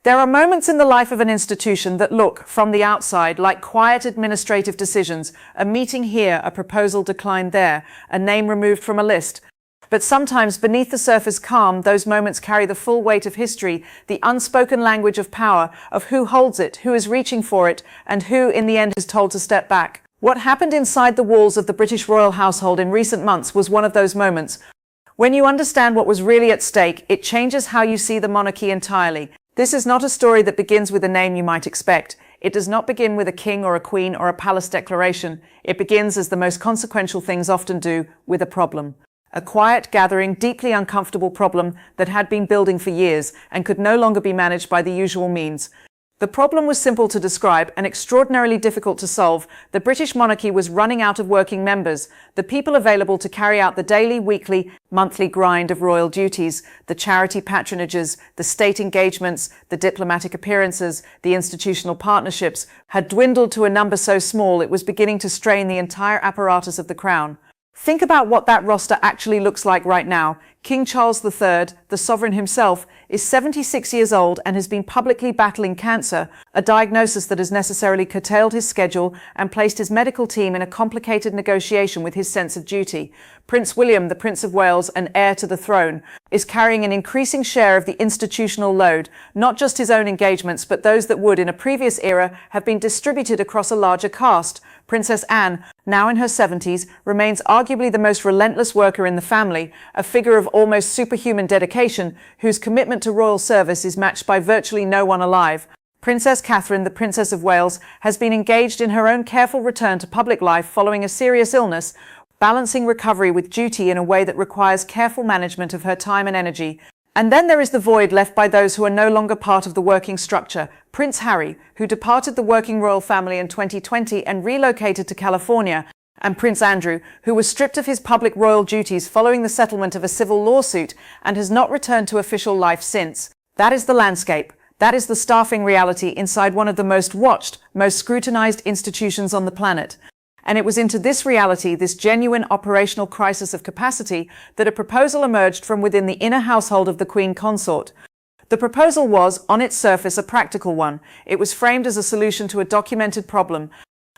There are moments in the life of an institution that look, from the outside, like quiet administrative decisions, a meeting here, a proposal declined there, a name removed from a list. But sometimes beneath the surface calm, those moments carry the full weight of history, the unspoken language of power, of who holds it, who is reaching for it, and who, in the end, is told to step back. What happened inside the walls of the British royal household in recent months was one of those moments. When you understand what was really at stake, it changes how you see the monarchy entirely. This is not a story that begins with a name you might expect. It does not begin with a king or a queen or a palace declaration. It begins, as the most consequential things often do, with a problem. A quiet, gathering, deeply uncomfortable problem that had been building for years and could no longer be managed by the usual means. The problem was simple to describe and extraordinarily difficult to solve. The British monarchy was running out of working members, the people available to carry out the daily, weekly, monthly grind of royal duties, the charity patronages, the state engagements, the diplomatic appearances, the institutional partnerships, had dwindled to a number so small it was beginning to strain the entire apparatus of the crown. Think about what that roster actually looks like right now. King Charles III, the sovereign himself, is 76 years old and has been publicly battling cancer, a diagnosis that has necessarily curtailed his schedule and placed his medical team in a complicated negotiation with his sense of duty. Prince William, the Prince of Wales and heir to the throne, is carrying an increasing share of the institutional load, not just his own engagements, but those that would, in a previous era, have been distributed across a larger cast. Princess Anne, now in her 70s, remains arguably the most relentless worker in the family, a figure of almost superhuman dedication, whose commitment to royal service is matched by virtually no one alive. Princess Catherine, the Princess of Wales, has been engaged in her own careful return to public life following a serious illness, balancing recovery with duty in a way that requires careful management of her time and energy. And then there is the void left by those who are no longer part of the working structure. Prince Harry, who departed the working royal family in 2020 and relocated to California, and Prince Andrew, who was stripped of his public royal duties following the settlement of a civil lawsuit and has not returned to official life since. That is the landscape. That is the staffing reality inside one of the most watched, most scrutinized institutions on the planet. And it was into this reality, this genuine operational crisis of capacity, that a proposal emerged from within the inner household of the Queen Consort. The proposal was, on its surface, a practical one. It was framed as a solution to a documented problem.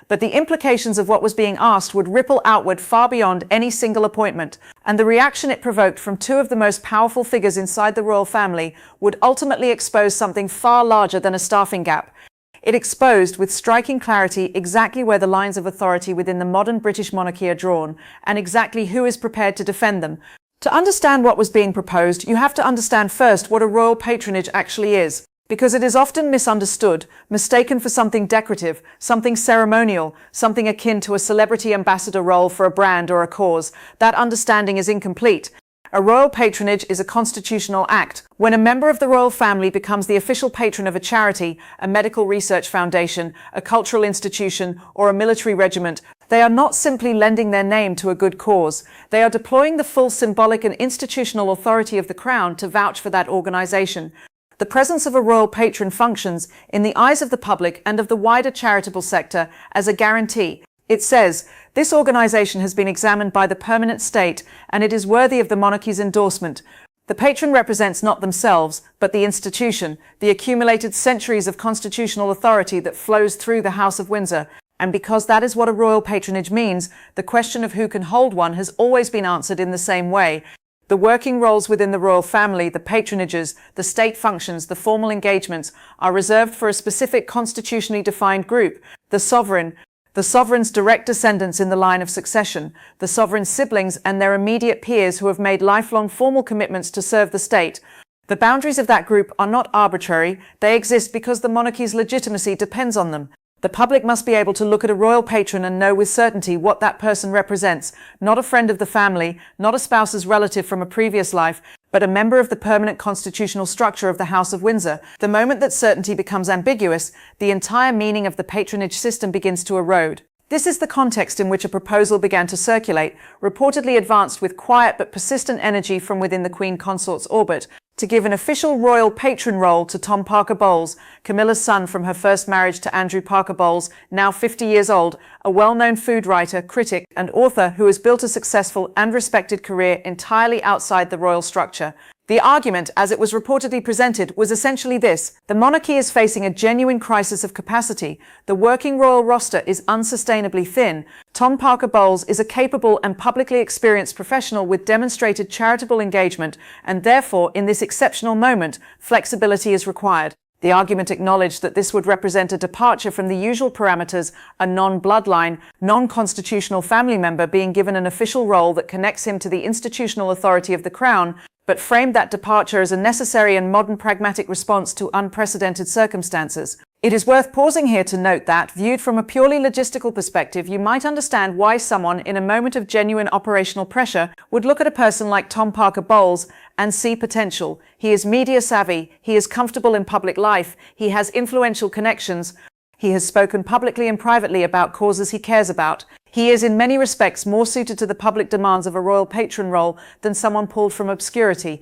But the implications of what was being asked would ripple outward far beyond any single appointment, and the reaction it provoked from two of the most powerful figures inside the royal family would ultimately expose something far larger than a staffing gap. It exposed, with striking clarity, exactly where the lines of authority within the modern British monarchy are drawn, and exactly who is prepared to defend them. To understand what was being proposed, you have to understand first what a royal patronage actually is, because it is often misunderstood, mistaken for something decorative, something ceremonial, something akin to a celebrity ambassador role for a brand or a cause. That understanding is incomplete. A royal patronage is a constitutional act. When a member of the royal family becomes the official patron of a charity, a medical research foundation, a cultural institution, or a military regiment, they are not simply lending their name to a good cause. They are deploying the full symbolic and institutional authority of the crown to vouch for that organization. The presence of a royal patron functions, in the eyes of the public and of the wider charitable sector, as a guarantee. It says, this organization has been examined by the permanent state and it is worthy of the monarchy's endorsement. The patron represents not themselves, but the institution, the accumulated centuries of constitutional authority that flows through the House of Windsor. And because that is what a royal patronage means, the question of who can hold one has always been answered in the same way. The working roles within the royal family, the patronages, the state functions, the formal engagements, are reserved for a specific constitutionally defined group, the sovereign, the sovereign's direct descendants in the line of succession, the sovereign's siblings and their immediate peers who have made lifelong formal commitments to serve the state. The boundaries of that group are not arbitrary, they exist because the monarchy's legitimacy depends on them. The public must be able to look at a royal patron and know with certainty what that person represents, not a friend of the family, not a spouse's relative from a previous life, but a member of the permanent constitutional structure of the House of Windsor. The moment that certainty becomes ambiguous, the entire meaning of the patronage system begins to erode. This is the context in which a proposal began to circulate, reportedly advanced with quiet but persistent energy from within the Queen Consort's orbit, to give an official royal patron role to Tom Parker Bowles, Camilla's son from her first marriage to Andrew Parker Bowles, now 50 years old, a well-known food writer, critic, and author who has built a successful and respected career entirely outside the royal structure. The argument, as it was reportedly presented, was essentially this: the monarchy is facing a genuine crisis of capacity. The working royal roster is unsustainably thin. Tom Parker Bowles is a capable and publicly experienced professional with demonstrated charitable engagement, and therefore, in this exceptional moment, flexibility is required. The argument acknowledged that this would represent a departure from the usual parameters, a non-bloodline, non-constitutional family member being given an official role that connects him to the institutional authority of the Crown, but framed that departure as a necessary and modern pragmatic response to unprecedented circumstances. It is worth pausing here to note that, viewed from a purely logistical perspective, you might understand why someone, in a moment of genuine operational pressure, would look at a person like Tom Parker Bowles and see potential. He is media savvy, he is comfortable in public life, he has influential connections, he has spoken publicly and privately about causes he cares about. He is in many respects more suited to the public demands of a royal patron role than someone pulled from obscurity.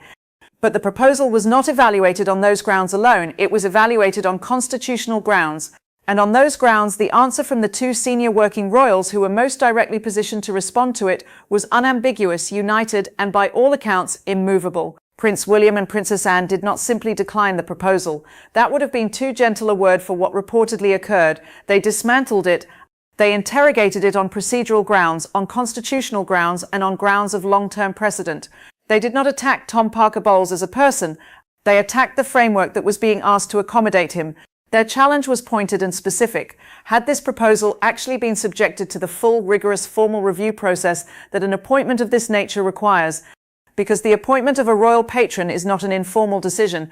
But the proposal was not evaluated on those grounds alone, it was evaluated on constitutional grounds. And on those grounds, the answer from the two senior working royals who were most directly positioned to respond to it was unambiguous, united, and by all accounts, immovable. Prince William and Princess Anne did not simply decline the proposal. That would have been too gentle a word for what reportedly occurred. They dismantled it. They interrogated it on procedural grounds, on constitutional grounds, and on grounds of long-term precedent. They did not attack Tom Parker Bowles as a person. They attacked the framework that was being asked to accommodate him. Their challenge was pointed and specific. Had this proposal actually been subjected to the full, rigorous, formal review process that an appointment of this nature requires? Because the appointment of a royal patron is not an informal decision.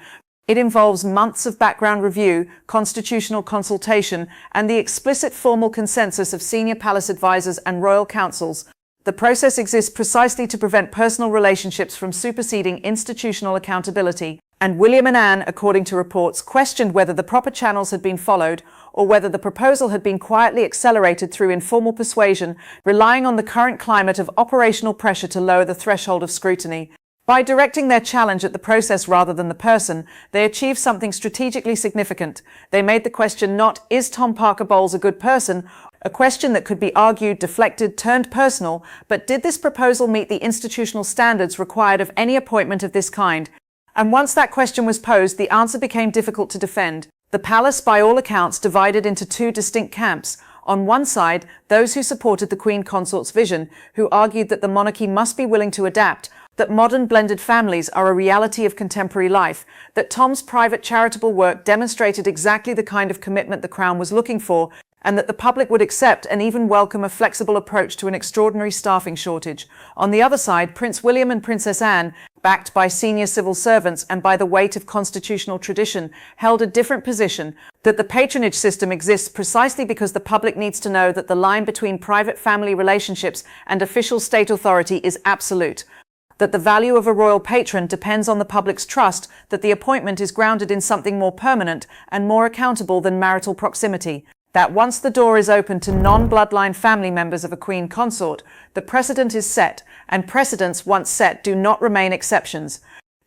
It involves months of background review, constitutional consultation, and the explicit formal consensus of senior palace advisors and royal councils. The process exists precisely to prevent personal relationships from superseding institutional accountability. And William and Anne, according to reports, questioned whether the proper channels had been followed or whether the proposal had been quietly accelerated through informal persuasion, relying on the current climate of operational pressure to lower the threshold of scrutiny. By directing their challenge at the process rather than the person, they achieved something strategically significant. They made the question not, is Tom Parker Bowles a good person? A question that could be argued, deflected, turned personal, but did this proposal meet the institutional standards required of any appointment of this kind? And once that question was posed, the answer became difficult to defend. The palace, by all accounts, divided into two distinct camps. On one side, those who supported the Queen Consort's vision, who argued that the monarchy must be willing to adapt, that modern blended families are a reality of contemporary life, that Tom's private charitable work demonstrated exactly the kind of commitment the Crown was looking for, and that the public would accept and even welcome a flexible approach to an extraordinary staffing shortage. On the other side, Prince William and Princess Anne, backed by senior civil servants and by the weight of constitutional tradition, held a different position, that the patronage system exists precisely because the public needs to know that the line between private family relationships and official state authority is absolute, that the value of a royal patron depends on the public's trust that the appointment is grounded in something more permanent and more accountable than marital proximity, that once the door is open to non-bloodline family members of a Queen Consort, the precedent is set, and precedents once set do not remain exceptions.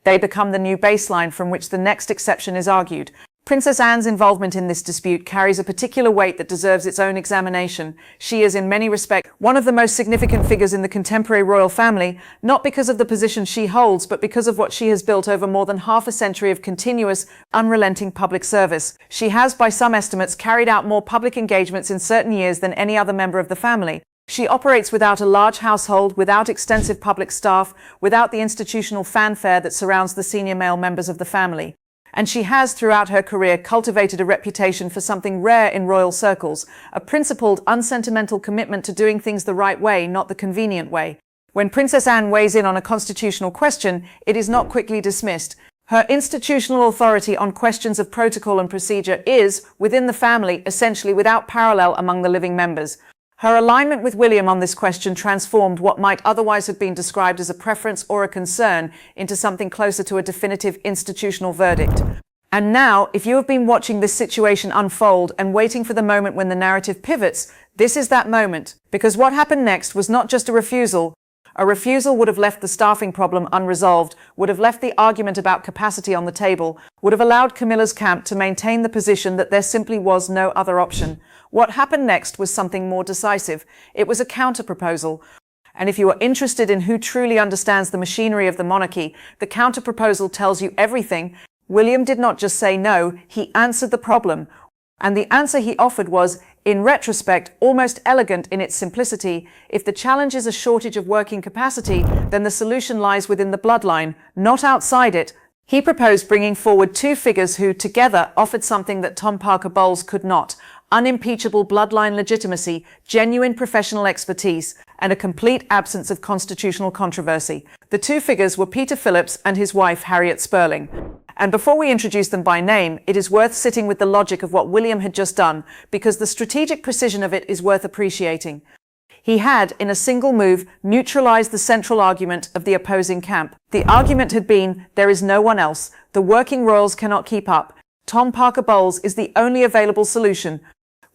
They become the new baseline from which the next exception is argued. Princess Anne's involvement in this dispute carries a particular weight that deserves its own examination. She is, in many respects, one of the most significant figures in the contemporary royal family, not because of the position she holds, but because of what she has built over more than half a century of continuous, unrelenting public service. She has, by some estimates, carried out more public engagements in certain years than any other member of the family. She operates without a large household, without extensive public staff, without the institutional fanfare that surrounds the senior male members of the family. And she has, throughout her career, cultivated a reputation for something rare in royal circles, a principled, unsentimental commitment to doing things the right way, not the convenient way. When Princess Anne weighs in on a constitutional question, it is not quickly dismissed. Her institutional authority on questions of protocol and procedure is, within the family, essentially without parallel among the living members. Her alignment with William on this question transformed what might otherwise have been described as a preference or a concern into something closer to a definitive institutional verdict. And now, if you have been watching this situation unfold and waiting for the moment when the narrative pivots, this is that moment. Because what happened next was not just a refusal. A refusal would have left the staffing problem unresolved, would have left the argument about capacity on the table, would have allowed Camilla's camp to maintain the position that there simply was no other option. What happened next was something more decisive. It was a counterproposal. And if you are interested in who truly understands the machinery of the monarchy, the counterproposal tells you everything. William did not just say no, he answered the problem. And the answer he offered was, in retrospect, almost elegant in its simplicity. If the challenge is a shortage of working capacity, then the solution lies within the bloodline, not outside it. He proposed bringing forward two figures who, together, offered something that Tom Parker Bowles could not: unimpeachable bloodline legitimacy, genuine professional expertise, and a complete absence of constitutional controversy. The two figures were Peter Phillips and his wife, Harriet Sperling. And before we introduce them by name, it is worth sitting with the logic of what William had just done, because the strategic precision of it is worth appreciating. He had, in a single move, neutralized the central argument of the opposing camp. The argument had been, there is no one else. The working royals cannot keep up. Tom Parker Bowles is the only available solution.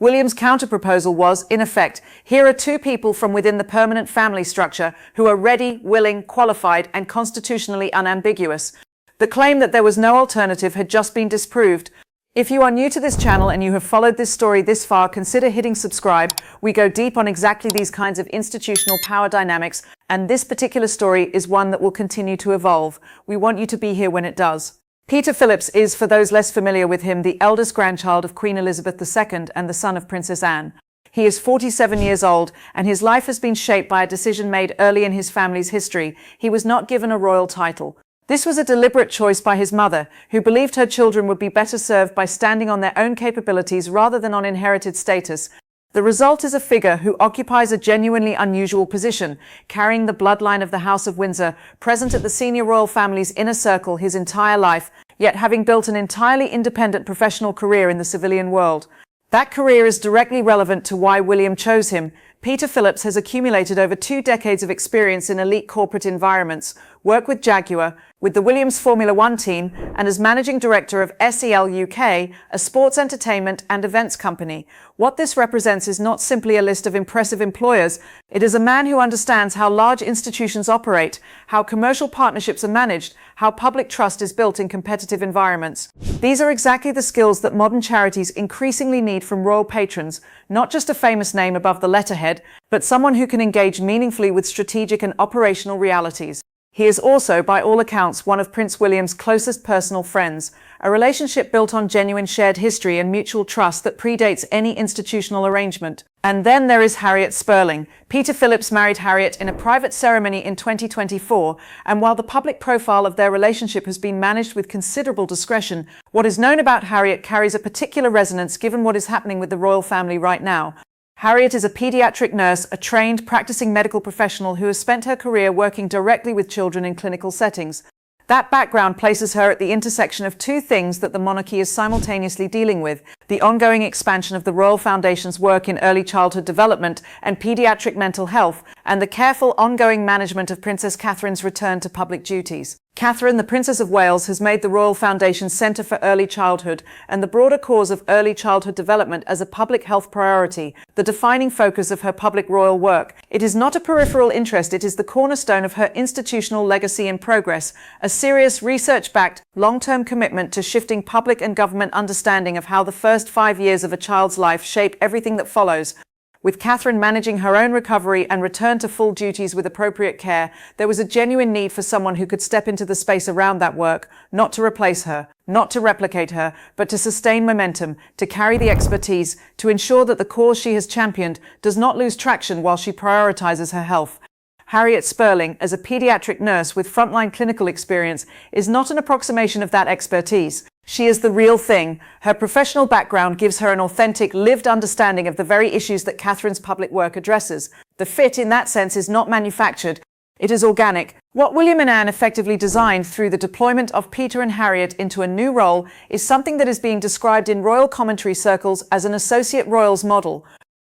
William's counterproposal was, in effect, here are two people from within the permanent family structure who are ready, willing, qualified, and constitutionally unambiguous. The claim that there was no alternative had just been disproved. If you are new to this channel and you have followed this story this far, consider hitting subscribe. We go deep on exactly these kinds of institutional power dynamics, and this particular story is one that will continue to evolve. We want you to be here when it does. Peter Phillips is, for those less familiar with him, the eldest grandchild of Queen Elizabeth II and the son of Princess Anne. He is 47 years old, and his life has been shaped by a decision made early in his family's history. He was not given a royal title. This was a deliberate choice by his mother, who believed her children would be better served by standing on their own capabilities rather than on inherited status. The result is a figure who occupies a genuinely unusual position, carrying the bloodline of the House of Windsor, present at the senior royal family's inner circle his entire life, yet having built an entirely independent professional career in the civilian world. That career is directly relevant to why William chose him. Peter Phillips has accumulated over 2 decades of experience in elite corporate environments, worked with Jaguar, with the Williams Formula One team, and as managing director of SEL UK, a sports entertainment and events company. What this represents is not simply a list of impressive employers. It is a man who understands how large institutions operate, how commercial partnerships are managed, how public trust is built in competitive environments. These are exactly the skills that modern charities increasingly need from royal patrons, not just a famous name above the letterhead, but someone who can engage meaningfully with strategic and operational realities. He is also, by all accounts, one of Prince William's closest personal friends, a relationship built on genuine shared history and mutual trust that predates any institutional arrangement. And then there is Harriet Sperling. Peter Phillips married Harriet in a private ceremony in 2024, and while the public profile of their relationship has been managed with considerable discretion, what is known about Harriet carries a particular resonance given what is happening with the royal family right now. Harriet is a pediatric nurse, a trained, practicing medical professional who has spent her career working directly with children in clinical settings. That background places her at the intersection of two things that the monarchy is simultaneously dealing with: the ongoing expansion of the Royal Foundation's work in early childhood development and pediatric mental health, and the careful ongoing management of Princess Catherine's return to public duties. Catherine, the Princess of Wales, has made the Royal Foundation's Centre for Early Childhood and the broader cause of early childhood development as a public health priority, the defining focus of her public royal work. It is not a peripheral interest, it is the cornerstone of her institutional legacy and progress, a serious, research-backed, long-term commitment to shifting public and government understanding of how the first 5 years of a child's life shape everything that follows. With Catherine managing her own recovery and return to full duties with appropriate care, there was a genuine need for someone who could step into the space around that work, not to replace her, not to replicate her, but to sustain momentum, to carry the expertise, to ensure that the cause she has championed does not lose traction while she prioritizes her health. Harriet Sperling, as a pediatric nurse with frontline clinical experience, is not an approximation of that expertise. She is the real thing. Her professional background gives her an authentic, lived understanding of the very issues that Catherine's public work addresses. The fit, in that sense, is not manufactured. It is organic. What William and Anne effectively designed through the deployment of Peter and Harriet into a new role is something that is being described in royal commentary circles as an associate royals model.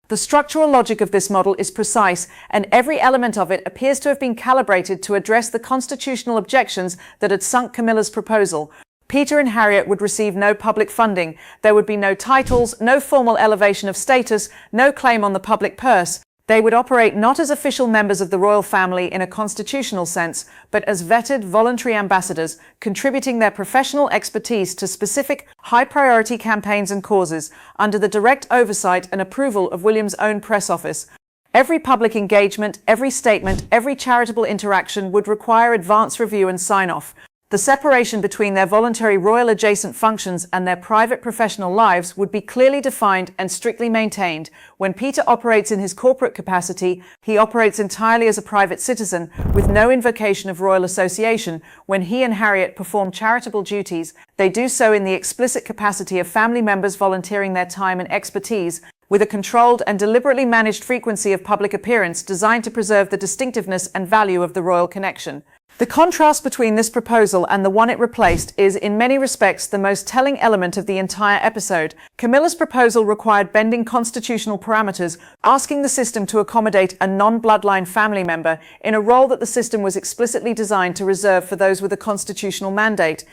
The structural logic of this model is precise, and every element of it appears to have been calibrated to address the constitutional objections that had sunk Camilla's proposal. Peter and Harriet would receive no public funding. There would be no titles, no formal elevation of status, no claim on the public purse. They would operate not as official members of the royal family in a constitutional sense, but as vetted, voluntary ambassadors, contributing their professional expertise to specific, high-priority campaigns and causes, under the direct oversight and approval of William's own press office. Every public engagement, every statement, every charitable interaction would require advance review and sign-off. The separation between their voluntary royal adjacent functions and their private professional lives would be clearly defined and strictly maintained. When Peter operates in his corporate capacity, he operates entirely as a private citizen, with no invocation of royal association. When he and Harriet perform charitable duties, they do so in the explicit capacity of family members volunteering their time and expertise, with a controlled and deliberately managed frequency of public appearance designed to preserve the distinctiveness and value of the royal connection. The contrast between this proposal and the one it replaced is, in many respects, the most telling element of the entire episode. Camilla's proposal required bending constitutional parameters, asking the system to accommodate a non-bloodline family member in a role that the system was explicitly designed to reserve for those with a constitutional mandate.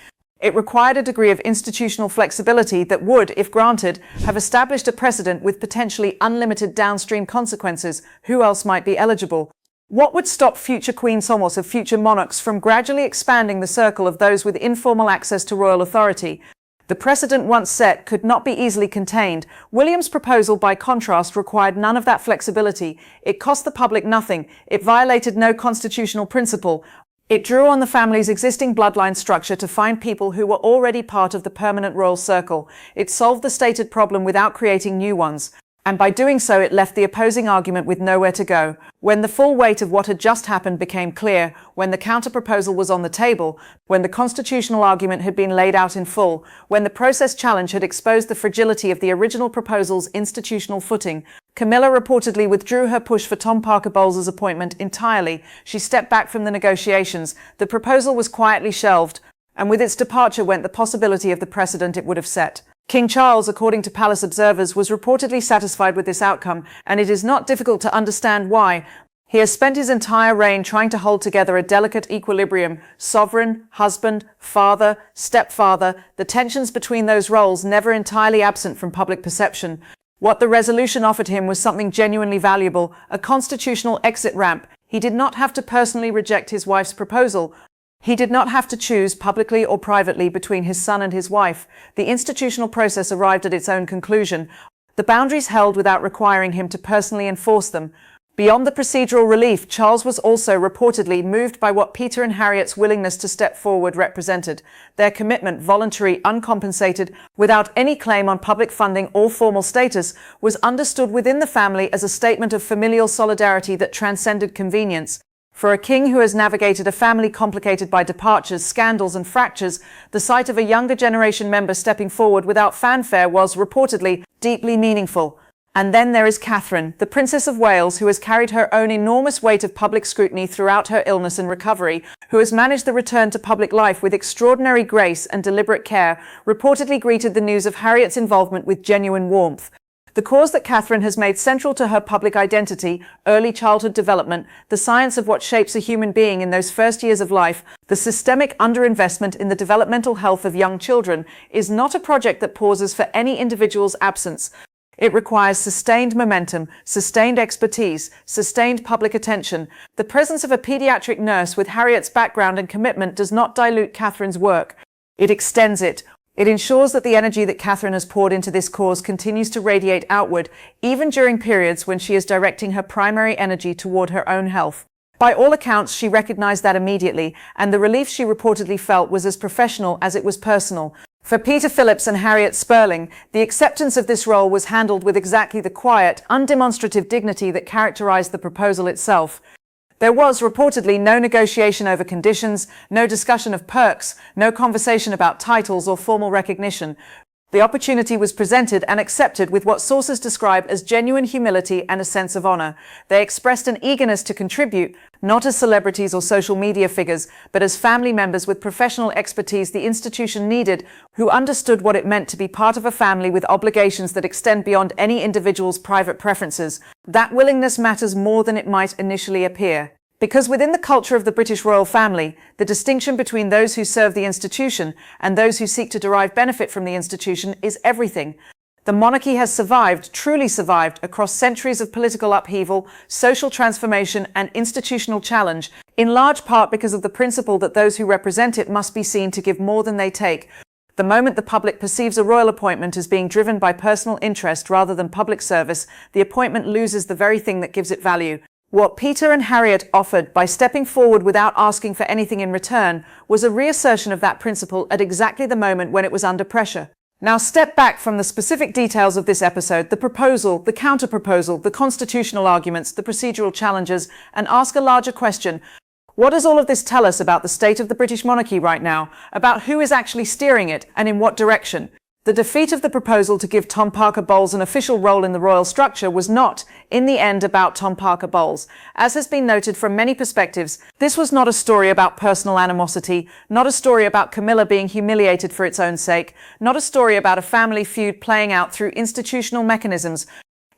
It required a degree of institutional flexibility that would, if granted, have established a precedent with potentially unlimited downstream consequences. Who else might be eligible? What would stop future Queen Consorts of future monarchs from gradually expanding the circle of those with informal access to royal authority? The precedent once set could not be easily contained. William's proposal, by contrast, required none of that flexibility. It cost the public nothing. It violated no constitutional principle. It drew on the family's existing bloodline structure to find people who were already part of the permanent royal circle. It solved the stated problem without creating new ones. And by doing so, it left the opposing argument with nowhere to go. When the full weight of what had just happened became clear, when the counterproposal was on the table, when the constitutional argument had been laid out in full, when the process challenge had exposed the fragility of the original proposal's institutional footing, Camilla reportedly withdrew her push for Tom Parker Bowles's appointment entirely. She stepped back from the negotiations. The proposal was quietly shelved, and with its departure went the possibility of the precedent it would have set. King Charles, according to palace observers, was reportedly satisfied with this outcome, and it is not difficult to understand why. He has spent his entire reign trying to hold together a delicate equilibrium: sovereign, husband, father, stepfather, the tensions between those roles never entirely absent from public perception. What the resolution offered him was something genuinely valuable, a constitutional exit ramp. He did not have to personally reject his wife's proposal. He did not have to choose, publicly or privately, between his son and his wife. The institutional process arrived at its own conclusion. The boundaries held without requiring him to personally enforce them. Beyond the procedural relief, Charles was also reportedly moved by what Peter and Harriet's willingness to step forward represented. Their commitment, voluntary, uncompensated, without any claim on public funding or formal status, was understood within the family as a statement of familial solidarity that transcended convenience. For a king who has navigated a family complicated by departures, scandals and fractures, the sight of a younger generation member stepping forward without fanfare was, reportedly, deeply meaningful. And then there is Catherine, the Princess of Wales, who has carried her own enormous weight of public scrutiny throughout her illness and recovery, who has managed the return to public life with extraordinary grace and deliberate care, reportedly greeted the news of Harriet's involvement with genuine warmth. The cause that Catherine has made central to her public identity, early childhood development, the science of what shapes a human being in those first years of life, the systemic underinvestment in the developmental health of young children, is not a project that pauses for any individual's absence. It requires sustained momentum, sustained expertise, sustained public attention. The presence of a pediatric nurse with Harriet's background and commitment does not dilute Catherine's work. It extends it. It ensures that the energy that Catherine has poured into this cause continues to radiate outward, even during periods when she is directing her primary energy toward her own health. By all accounts, she recognized that immediately, and the relief she reportedly felt was as professional as it was personal. For Peter Phillips and Harriet Sperling, the acceptance of this role was handled with exactly the quiet, undemonstrative dignity that characterized the proposal itself. There was reportedly no negotiation over conditions, no discussion of perks, no conversation about titles or formal recognition. The opportunity was presented and accepted with what sources describe as genuine humility and a sense of honor. They expressed an eagerness to contribute, not as celebrities or social media figures, but as family members with professional expertise the institution needed, who understood what it meant to be part of a family with obligations that extend beyond any individual's private preferences. That willingness matters more than it might initially appear. Because within the culture of the British royal family, the distinction between those who serve the institution and those who seek to derive benefit from the institution is everything. The monarchy has survived, truly survived, across centuries of political upheaval, social transformation, and institutional challenge, in large part because of the principle that those who represent it must be seen to give more than they take. The The moment the public perceives a royal appointment as being driven by personal interest rather than public service, the appointment loses the very thing that gives it value. What Peter and Harriet offered by stepping forward without asking for anything in return was a reassertion of that principle at exactly the moment when it was under pressure. Now step back from the specific details of this episode, the proposal, the counterproposal, the constitutional arguments, the procedural challenges, and ask a larger question. What does all of this tell us about the state of the British monarchy right now, about who is actually steering it and in what direction? The defeat of the proposal to give Tom Parker Bowles an official role in the royal structure was not, in the end, about Tom Parker Bowles. As has been noted from many perspectives, this was not a story about personal animosity, not a story about Camilla being humiliated for its own sake, not a story about a family feud playing out through institutional mechanisms.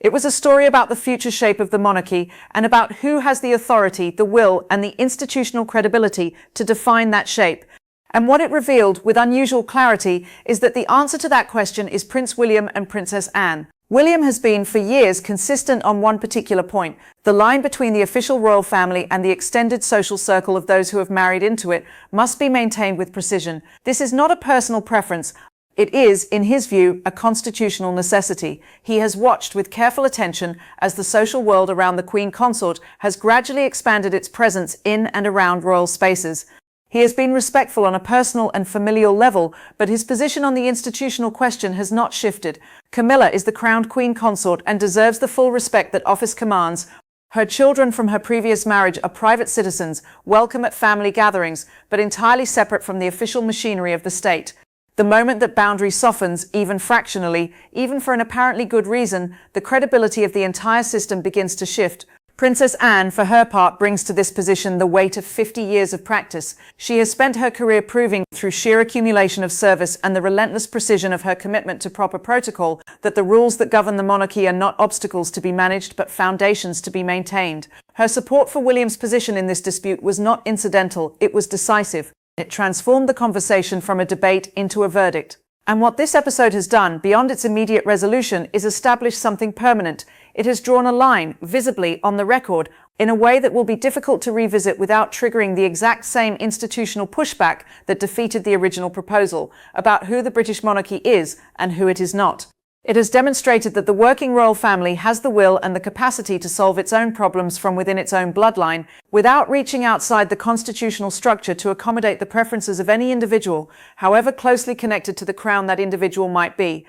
It was a story about the future shape of the monarchy and about who has the authority, the will, and the institutional credibility to define that shape. And what it revealed with unusual clarity is that the answer to that question is Prince William and Princess Anne. William has been for years consistent on one particular point. The line between the official royal family and the extended social circle of those who have married into it must be maintained with precision. This is not a personal preference. It is, in his view, a constitutional necessity. He has watched with careful attention as the social world around the Queen Consort has gradually expanded its presence in and around royal spaces. He has been respectful on a personal and familial level, but his position on the institutional question has not shifted. Camilla is the crowned Queen Consort and deserves the full respect that office commands. Her children from her previous marriage are private citizens, welcome at family gatherings, but entirely separate from the official machinery of the state. The moment that boundary softens, even fractionally, even for an apparently good reason, the credibility of the entire system begins to shift. Princess Anne, for her part, brings to this position the weight of 50 years of practice. She has spent her career proving, through sheer accumulation of service and the relentless precision of her commitment to proper protocol, that the rules that govern the monarchy are not obstacles to be managed but foundations to be maintained. Her support for William's position in this dispute was not incidental, it was decisive. It transformed the conversation from a debate into a verdict. And what this episode has done, beyond its immediate resolution, is establish something permanent. It has drawn a line, visibly, on the record, in a way that will be difficult to revisit without triggering the exact same institutional pushback that defeated the original proposal, about who the British monarchy is and who it is not. It has demonstrated that the working royal family has the will and the capacity to solve its own problems from within its own bloodline, without reaching outside the constitutional structure to accommodate the preferences of any individual, however closely connected to the crown that individual might be.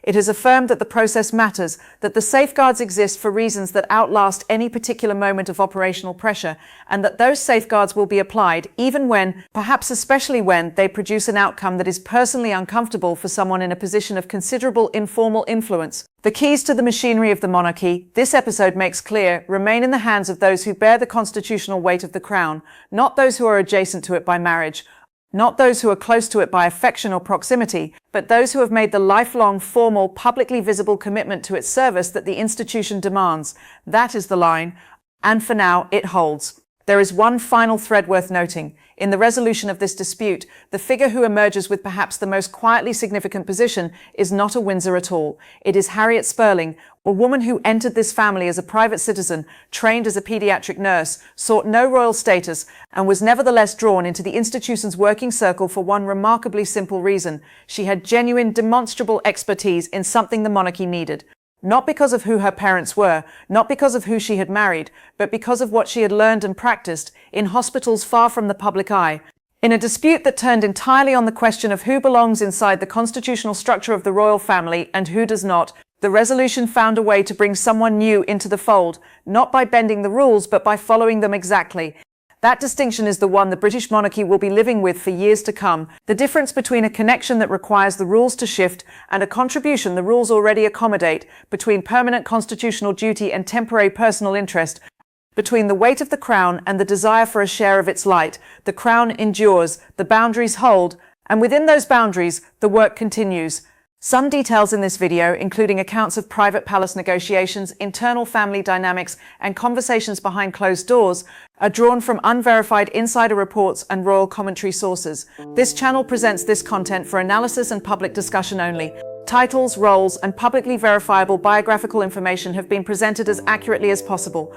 It has affirmed that the process matters, that the safeguards exist for reasons that outlast any particular moment of operational pressure, and that those safeguards will be applied even when, perhaps especially when, they produce an outcome that is personally uncomfortable for someone in a position of considerable informal influence. The keys to the machinery of the monarchy, this episode makes clear, remain in the hands of those who bear the constitutional weight of the crown, not those who are adjacent to it by marriage, not those who are close to it by affection or proximity, but those who have made the lifelong, formal, publicly visible commitment to its service that the institution demands. That is the line, and for now, it holds. There is one final thread worth noting. In the resolution of this dispute, the figure who emerges with perhaps the most quietly significant position is not a Windsor at all. It is Harriet Sperling, a woman who entered this family as a private citizen, trained as a pediatric nurse, sought no royal status, and was nevertheless drawn into the institution's working circle for one remarkably simple reason. She had genuine, demonstrable expertise in something the monarchy needed. Not because of who her parents were, not because of who she had married, but because of what she had learned and practiced in hospitals far from the public eye. In a dispute that turned entirely on the question of who belongs inside the constitutional structure of the royal family and who does not, the resolution found a way to bring someone new into the fold, not by bending the rules, but by following them exactly. That distinction is the one the British monarchy will be living with for years to come. The difference between a connection that requires the rules to shift and a contribution the rules already accommodate, between permanent constitutional duty and temporary personal interest, between the weight of the crown and the desire for a share of its light. The crown endures, the boundaries hold, and within those boundaries, the work continues. Some details in this video, including accounts of private palace negotiations, internal family dynamics, and conversations behind closed doors, are drawn from unverified insider reports and royal commentary sources. This channel presents this content for analysis and public discussion only. Titles, roles, and publicly verifiable biographical information have been presented as accurately as possible.